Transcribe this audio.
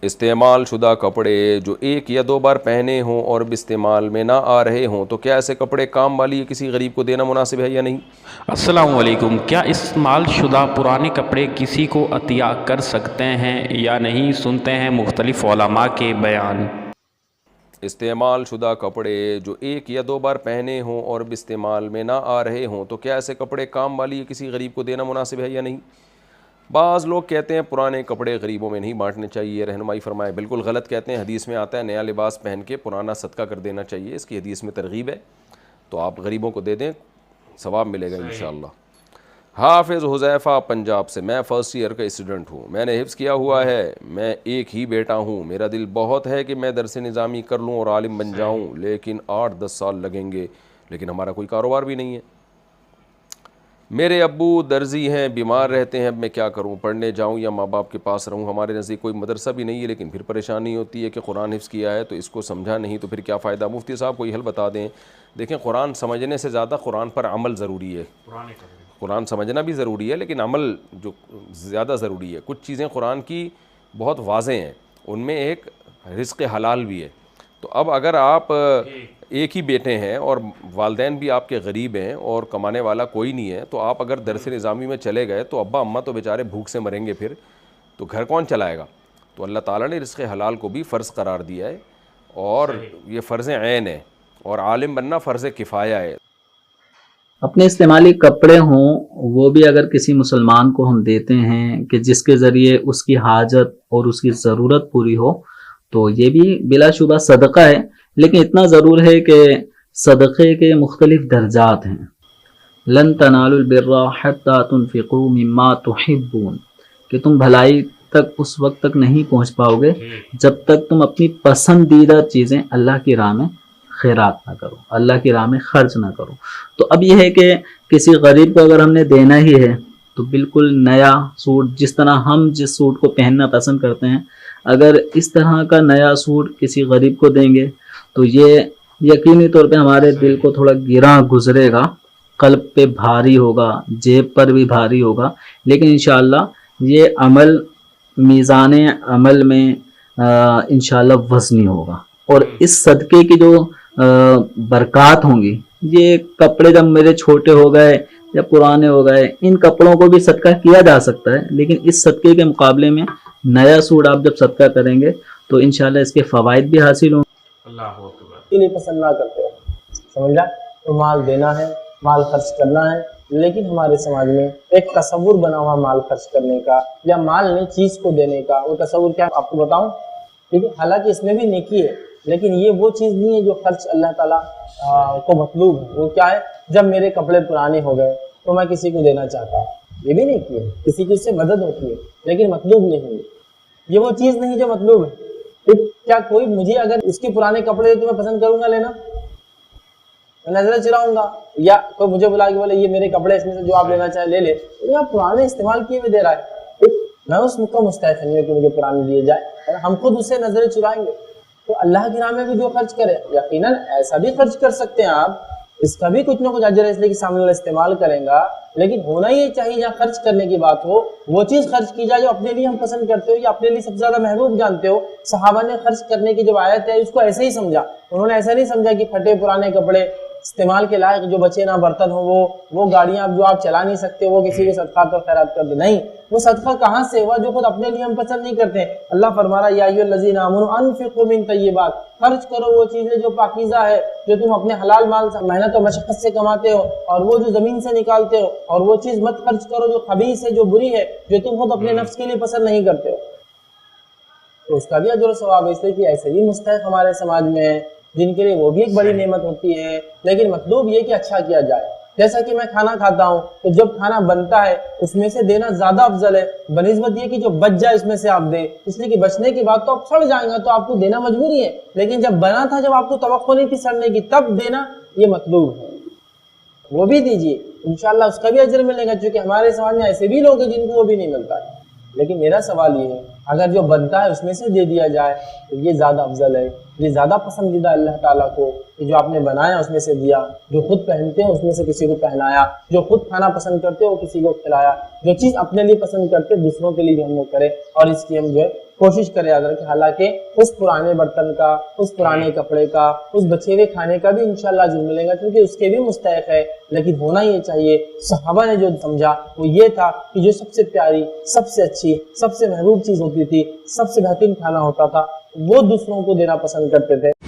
استعمال شدہ کپڑے جو ایک یا دو بار پہنے ہوں اور اب استعمال میں نہ آ رہے ہوں تو کیا ایسے کپڑے کام والی کسی غریب کو دینا مناسب ہے یا نہیں؟ السلام علیکم. کیا استعمال شدہ پرانے کپڑے کسی کو عطیہ کر سکتے ہیں یا نہیں؟ سنتے ہیں مختلف علماء کے بیان. استعمال شدہ کپڑے جو ایک یا دو بار پہنے ہوں اور اب استعمال میں نہ آ رہے ہوں تو کیا ایسے کپڑے کام والی کسی غریب کو دینا مناسب ہے یا نہیں؟ بعض لوگ کہتے ہیں پرانے کپڑے غریبوں میں نہیں بانٹنے چاہیے. رہنمائی فرمائے. بالکل غلط کہتے ہیں. حدیث میں آتا ہے نیا لباس پہن کے پرانا صدقہ کر دینا چاہیے. اس کی حدیث میں ترغیب ہے، تو آپ غریبوں کو دے دیں، ثواب ملے گا انشاءاللہ. حافظ حذیفہ پنجاب سے. میں فرسٹ ایئر کا اسٹوڈنٹ ہوں، میں نے حفظ کیا ہوا ہے، میں ایک ہی بیٹا ہوں، میرا دل بہت ہے کہ میں درس نظامی کر لوں اور عالم بن جاؤں، لیکن 8-10 سال لگیں گے، لیکن ہمارا کوئی کاروبار بھی نہیں ہے. میرے ابو درزی ہیں، بیمار رہتے ہیں، اب میں کیا کروں؟ پڑھنے جاؤں یا ماں باپ کے پاس رہوں؟ ہمارے نزدیک کوئی مدرسہ بھی نہیں ہے، لیکن پھر پریشانی ہوتی ہے کہ قرآن حفظ کیا ہے تو اس کو سمجھا نہیں تو پھر کیا فائدہ؟ مفتی صاحب کوئی حل بتا دیں. دیکھیں، قرآن سمجھنے سے زیادہ قرآن پر عمل ضروری ہے. قرآن سمجھنا بھی ضروری ہے لیکن عمل جو زیادہ ضروری ہے. کچھ چیزیں قرآن کی بہت واضح ہیں، ان میں ایک رزق حلال بھی ہے. تو اب اگر آپ ایک ہی بیٹے ہیں اور والدین بھی آپ کے غریب ہیں اور کمانے والا کوئی نہیں ہے، تو آپ اگر درس نظامی میں چلے گئے تو ابا اماں تو بیچارے بھوک سے مریں گے، پھر تو گھر کون چلائے گا؟ تو اللہ تعالیٰ نے رزق حلال کو بھی فرض قرار دیا ہے، اور یہ فرض عین ہے، اور عالم بننا فرض کفایہ ہے. اپنے استعمالی کپڑے ہوں وہ بھی اگر کسی مسلمان کو ہم دیتے ہیں کہ جس کے ذریعے اس کی حاجت اور اس کی ضرورت پوری ہو، تو یہ بھی بلا شبہ صدقہ ہے. لیکن اتنا ضرور ہے کہ صدقے کے مختلف درجات ہیں. لن تنالوا البر حتى تنفقوا مما تحبون، کہ تم بھلائی تک اس وقت تک نہیں پہنچ پاؤ گے جب تک تم اپنی پسندیدہ چیزیں اللہ کی راہ میں خیرات نہ کرو، اللہ کی راہ میں خرچ نہ کرو. تو اب یہ ہے کہ کسی غریب کو اگر ہم نے دینا ہی ہے تو بالکل نیا سوٹ، جس طرح ہم جس سوٹ کو پہننا پسند کرتے ہیں، اگر اس طرح کا نیا سوٹ کسی غریب کو دیں گے تو یہ یقینی طور پہ ہمارے دل کو تھوڑا گراں گزرے گا، قلب پہ بھاری ہوگا، جیب پر بھی بھاری ہوگا. لیکن انشاءاللہ یہ عمل میزان عمل میں انشاءاللہ وزنی ہوگا، اور اس صدقے کی جو برکات ہوں گی، یہ کپڑے جب میرے چھوٹے ہو گئے یا پرانے ہو گئے، ان کپڑوں کو بھی صدقہ کیا جا سکتا ہے، لیکن اس صدقے کے مقابلے میں نیا سوٹ آپ جب صدقہ کریں گے تو انشاءاللہ اس کے فوائد بھی حاصل ہوں گے. اللہ اکبر. کے لیے پسند نہ کرتے ہو، سمجھا؟ تو مال دینا ہے، مال خرچ کرنا ہے، لیکن ہمارے سماج میں ایک تصور بنا ہوا مال خرچ کرنے کا یا مال نے چیز کو دینے کا. وہ تصور کیا آپ کو بتاؤں؟ ٹھیک ہے، حالانکہ اس میں بھی نیکی ہے، لیکن یہ وہ چیز نہیں ہے جو خرچ اللہ تعالیٰ کو مطلوب ہے. وہ کیا ہے؟ جب میرے کپڑے پرانے ہو گئے تو میں کسی کو دینا چاہتا ہوں، یہ بھی نیکی ہے، کسی کی اس سے مدد ہوتی ہے، لیکن مطلوب نہیں ہے. یہ وہ چیز نہیں جو مطلوب ہے. کیا کوئی مجھے اگر اس کے پرانے کپڑے تو میں پسند کروں گا لینا؟ میں نظریں چراؤں گا؟ یا کوئی مجھے بلا کے بولے یہ میرے کپڑے اس میں سے جو آپ لینا چاہیں لے لے، یا پرانے استعمال کیے ہوئے دے رہا ہے، میں اس کو مستحق نہیں کہ مجھے پرانے دیے جائے، ہم خود اسے نظریں چرائیں گے. تو اللہ کی راہ میں بھی جو خرچ کرے، یقیناً ایسا بھی خرچ کر سکتے ہیں آپ، اس کا بھی کچھ نہ کچھ اجر ہے، اس لیے کہ سامنے والا استعمال کریں گا. لیکن ہونا یہ چاہیے جہاں خرچ کرنے کی بات ہو وہ چیز خرچ کی جائے جو اپنے لیے ہم پسند کرتے ہو یا اپنے لیے سب سے زیادہ محبوب جانتے ہو. صحابہ نے خرچ کرنے کی جو آیت ہے اس کو ایسے ہی سمجھا. انہوں نے ایسا نہیں سمجھا کہ پھٹے پرانے کپڑے استعمال کے لائق جو بچے نہ برتن ہو، وہ گاڑیاں جو آپ چلا نہیں سکتے وہ کسی کو صدقات اور خیرات کر دو. نہیں، وہ صدقہ کہاں سے ہوا جو خود اپنے لیے ہم پسند نہیں کرتے. اللہ فرما رہا ہے یا ایھا الذین آمنوا انفقوا من طیبات، خرچ کرو وہ چیزیں جو پاکیزہ ہے، جو تم اپنے حلال مال سے محنت اور مشقت سے کماتے ہو، اور وہ جو زمین سے نکالتے ہو، اور وہ چیز مت خرچ کرو جو خبیث ہے، جو بری ہے، جو تم خود اپنے نفس کے لیے پسند نہیں کرتے ہو. تو اس کا بھی اجر و ثواب ہے. اس لیے کہ ایسے بھی مستحق ہمارے سماج میں ہیں جن کے لیے وہ بھی ایک بڑی نعمت ہوتی ہے، لیکن مطلوب یہ کہ اچھا کیا جائے. جیسا کہ میں کھانا کھاتا ہوں تو جب کھانا بنتا ہے اس میں سے دینا زیادہ افضل ہے بنسبت یہ کہ جو بچ جائے اس میں سے آپ دیں، اس لیے کہ بچنے کے بعد تو آپ سڑ جائیں گا تو آپ کو دینا مجبوری ہے. لیکن جب بنا تھا، جب آپ کو توقع نہیں تھی سڑنے کی، تب دینا یہ مطلوب ہے، وہ بھی دیجیے، انشاءاللہ اس کا بھی اجر ملے گا. چونکہ ہمارے سماج میں ایسے بھی لوگ ہیں جن کو وہ بھی نہیں ملتا ہے. لیکن میرا سوال یہ ہے اگر جو بنتا ہے اس میں سے دے دیا جائے تو یہ زیادہ افضل ہے، یہ زیادہ پسندیدہ اللہ تعالیٰ کو کہ جو آپ نے بنایا اس میں سے دیا، جو خود پہنتے ہیں اس میں سے کسی کو پہنایا، جو خود کھانا پسند کرتے ہو کسی کو کھلایا، جو چیز اپنے لیے پسند کرتے دوسروں کے لیے بھی ہم لوگ کریں اور اس کی ہم جو ہے کوشش کرے یاد رکھے، حالانکہ اس پرانے برتن کا، اس پرانے کپڑے کا، اس بچے ہوئے کھانے کا بھی انشاءاللہ اجر ملے گا، کیونکہ اس کے بھی مستحق ہے، لیکن ہونا یہ چاہیے۔ صحابہ نے جو سمجھا وہ یہ تھا کہ جو سب سے پیاری، سب سے اچھی، سب سے محبوب چیز ہوتی تھی، سب سے بہترین کھانا ہوتا تھا، وہ دوسروں کو دینا پسند کرتے تھے۔